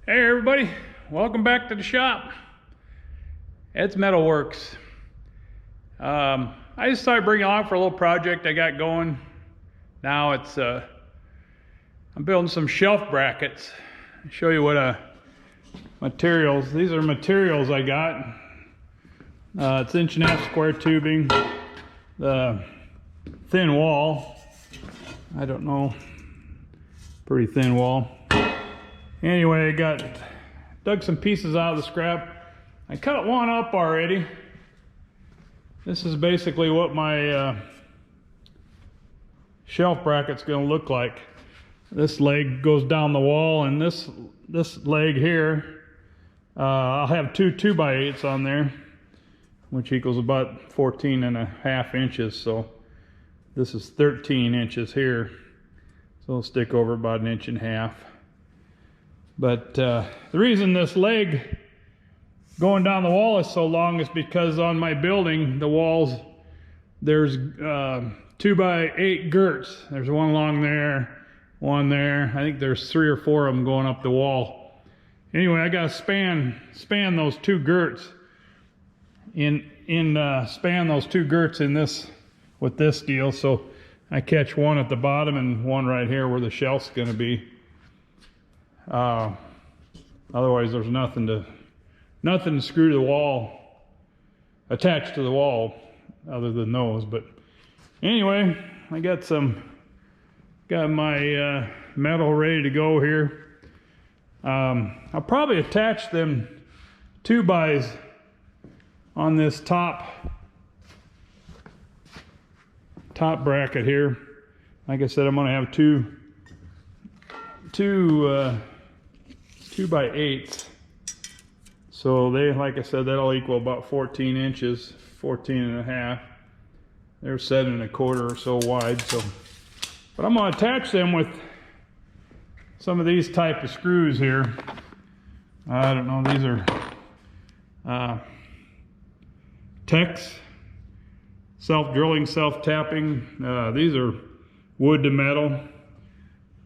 Hey everybody, welcome back to the shop. It's Metalworks. I just thought I'd bring you along for a little project I got going. Now it's I'm building some shelf brackets. I'll show you what materials. These are materials I got. It's 1.5 inch square tubing, the thin wall. I don't know, pretty thin wall. Anyway, I dug some pieces out of the scrap. I cut one up already. This is basically what my shelf bracket's going to look like. This leg goes down the wall, and this leg here, I'll have two 2x8s on there, which equals about 14.5 inches. So this is 13 inches here. So it'll stick over about 1.5 inches. But the reason this leg going down the wall is so long is because on my building, the walls, there's 2x8 girts. There's one along there, one there. I think there's 3 or 4 of them going up the wall. Anyway, I got to span those 2 girts span those 2 girts in this with this deal. So I catch one at the bottom and one right here where the shelf's going to be. Otherwise there's nothing to screw to the wall, attached to the wall, other than those. But anyway, I got my metal ready to go here. I'll probably attach them 2x on this top bracket here. Like I said, I'm going to have two 2x8s. So they, like I said, that'll equal about 14 inches, 14.5. They're 7.25 or so wide. So, but I'm going to attach them with some of these type of screws here. I don't know, these are Tex, self-drilling, self-tapping. These are wood to metal.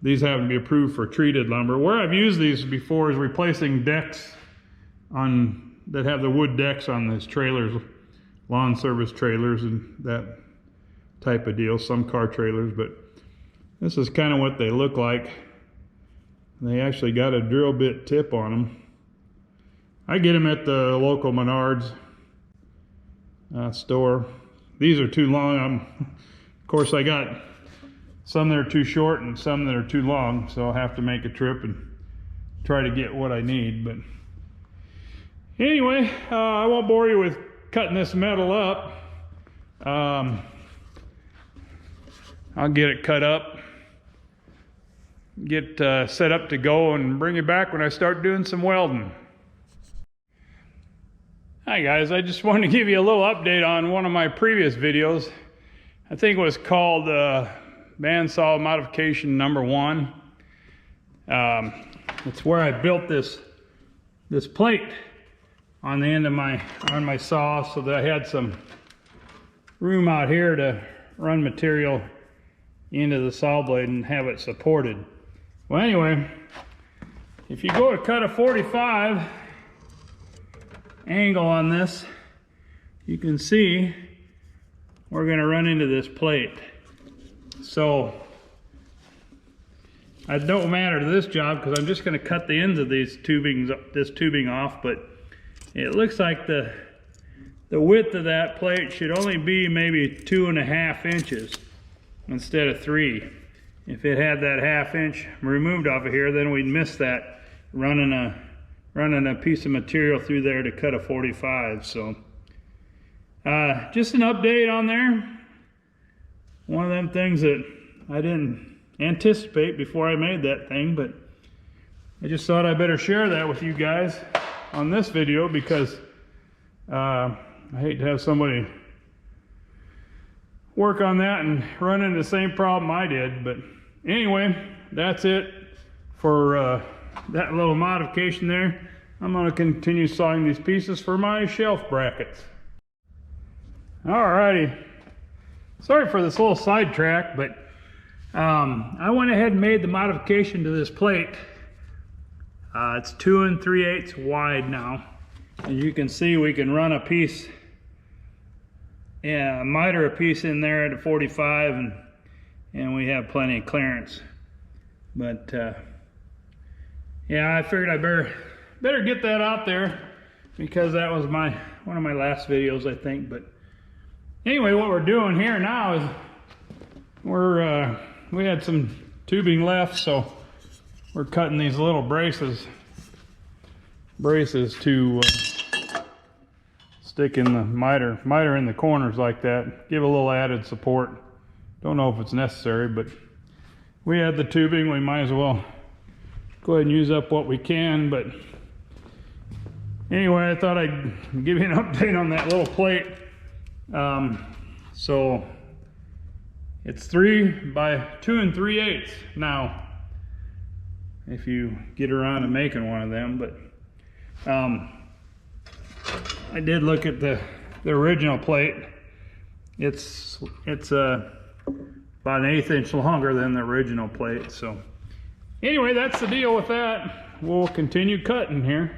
These happen to be approved for treated lumber. Where I've used these before is replacing decks that have the wood decks on these trailers, lawn service trailers and that type of deal, some car trailers. But this is kind of what they look like. They actually got a drill bit tip on them. I get them at the local Menards store. These are too long. Of course, I got some that are too short and some that are too long, so I'll have to make a trip and try to get what I need. But anyway, I won't bore you with cutting this metal up. I'll get it cut up, get set up to go, and bring you back when I start doing some welding. Hi guys, I just wanted to give you a little update on one of my previous videos. I think it was called bandsaw modification number 1. It's where I built this plate on the end of on my saw, so that I had some room out here to run material into the saw blade and have it supported. Well, anyway, if you go to cut a 45 angle on this, you can see we're going to run into this plate. So it don't matter to this job because I'm just going to cut the ends of this tubing off. But it looks like the width of that plate should only be maybe 2.5 inches instead of 3. If it had that 1/2 inch removed off of here, then we'd miss that running a piece of material through there to cut a 45. So just an update on there. One of them things that I didn't anticipate before I made that thing, but I just thought I better share that with you guys on this video because I hate to have somebody work on that and run into the same problem I did. But anyway, that's it for that little modification there. I'm going to continue sawing these pieces for my shelf brackets. Alrighty. Sorry for this little sidetrack, but I went ahead and made the modification to this plate It's 2 3/8 wide now. As you can see, we can run a piece, a miter a piece in there at a 45, and we have plenty of clearance. But yeah, I figured I better get that out there, because that was one of my last videos, I think. But anyway, what we're doing here now is we had some tubing left, so we're cutting these little braces to stick in the miter in the corners like that. Give a little added support. Don't know if it's necessary, but we had the tubing, we might as well go ahead and use up what we can. But anyway, I thought I'd give you an update on that little plate. So it's 3 by 2 3/8 now, if you get around to making one of them. But I did look at the original plate. It's about 1/8 inch longer than the original plate. So anyway, that's the deal with that. We'll continue cutting here.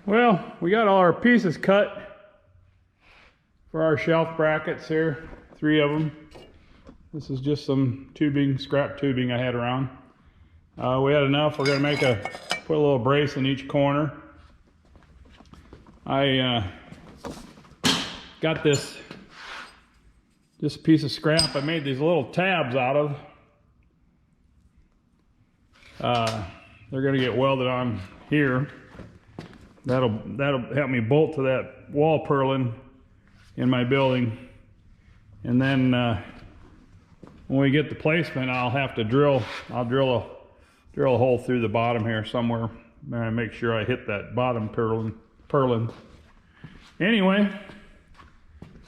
Well, we got all our pieces cut for our shelf brackets here, 3 of them. This is just some tubing, scrap tubing I had around. We had enough. We're gonna put a little brace in each corner. I got this piece of scrap I made these little tabs out of. They're gonna get welded on here. That'll help me bolt to that wall purlin in my building. And then when we get the placement, I'll have to drill a hole through the bottom here somewhere and make sure I hit that bottom purlin. Anyway,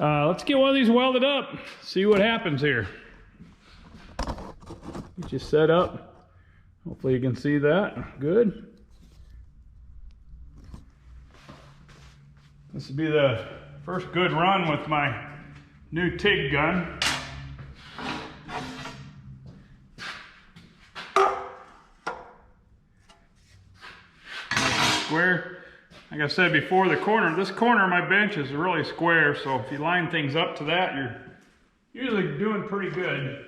let's get one of these welded up, see what happens here. Get you set up. Hopefully you can see that. Good. This will be the first good run with my new TIG gun. Square. Like I said before, this corner of my bench is really square, so if you line things up to that, you're usually doing pretty good.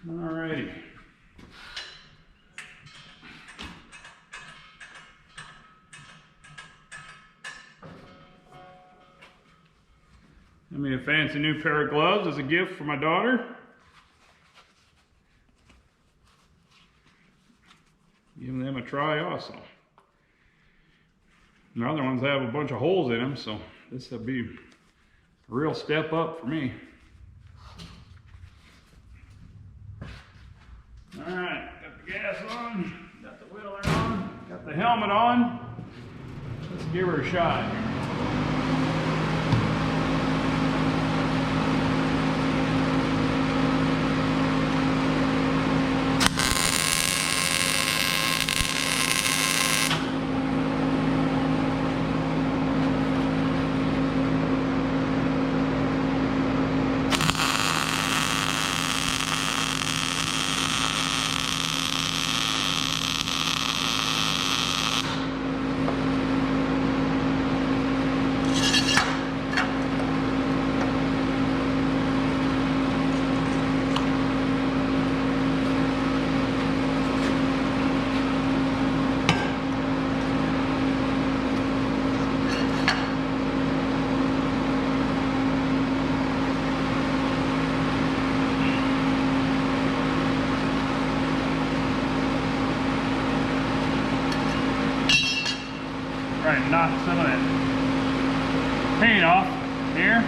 Alrighty. Got me a fancy new pair of gloves as a gift for my daughter. Giving them a try also. The other ones have a bunch of holes in them, so this will be a real step up for me. Alright, got the gas on, got the wheeler on, got the helmet on. Let's give her a shot. Try and knock some of that paint off here.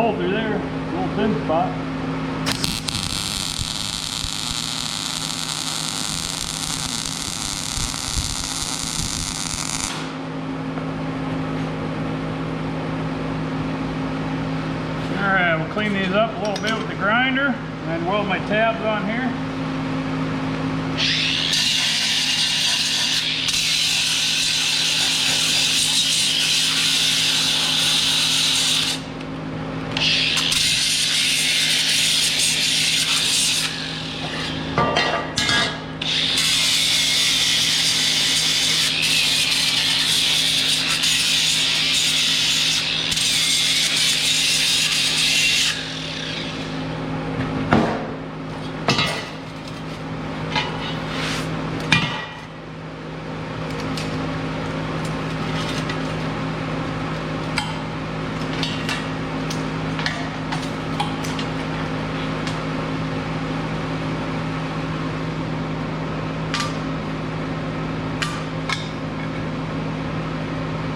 hole through there, little thin spot. Alright, we'll clean these up a little bit with the grinder and weld my tabs on here.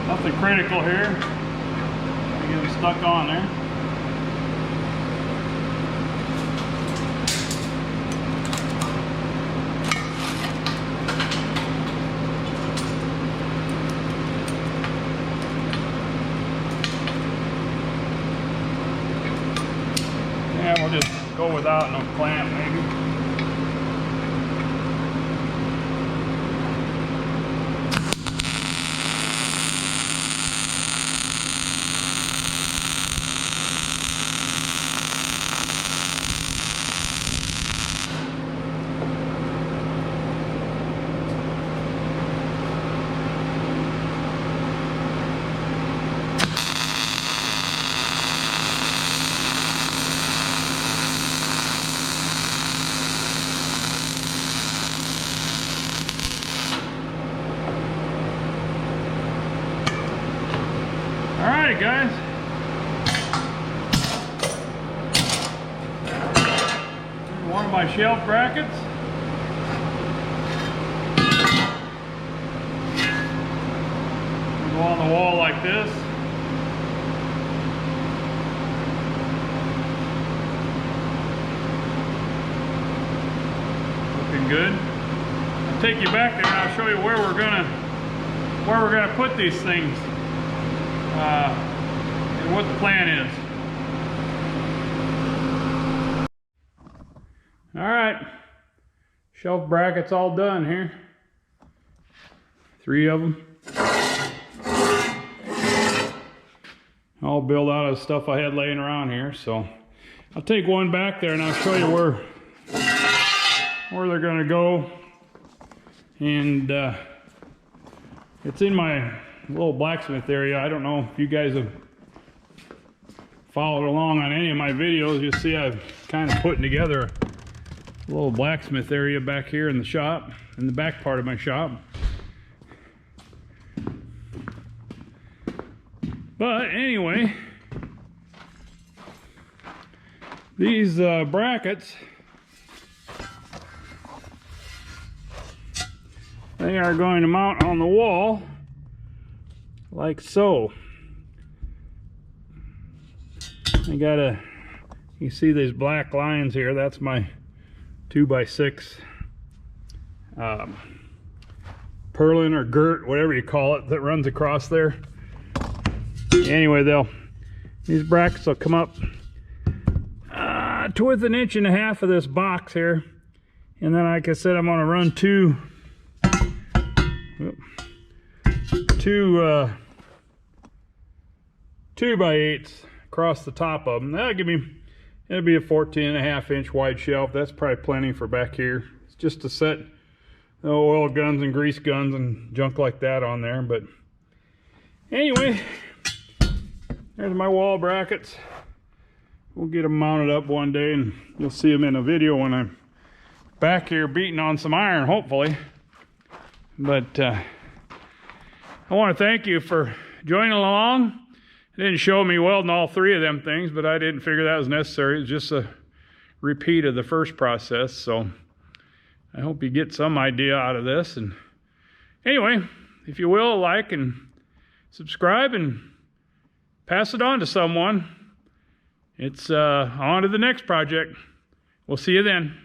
Nothing critical here. Get them stuck on there. Yeah, we'll just go without no clamp maybe. Alright guys, one of my shelf brackets. Go on the wall like this. Looking good. I'll take you back there and I'll show you where we're gonna put these things. And what the plan is. Alright, shelf brackets all done here. 3 of them. All built out of stuff I had laying around here. So I'll take one back there and I'll show you where they're going to go. And it's in my little blacksmith area. I don't know if you guys have followed along on any of my videos. You'll see I've kind of putting together a little blacksmith area back here in the shop, in the back part of my shop. But anyway, these brackets, they are going to mount on the wall like so. I got you see these black lines here, that's my 2x6 purlin or girt, whatever you call it, that runs across there. Anyway, these brackets will come up to within 1.5 inches of this box here, and then like I said, I'm going to run two 2x8s across the top of them. That'll give me, it'll be a 14.5-inch wide shelf. That's probably plenty for back here. It's just to set oil guns and grease guns and junk like that on there. But anyway, there's my wall brackets. We'll get them mounted up one day and you'll see them in a video when I'm back here beating on some iron, hopefully. But I want to thank you for joining along. It didn't show me welding all 3 of them things, but I didn't figure that was necessary. It's just a repeat of the first process. So I hope you get some idea out of this. And anyway, if you will, like and subscribe and pass it on to someone. it's on to the next project. We'll see you then.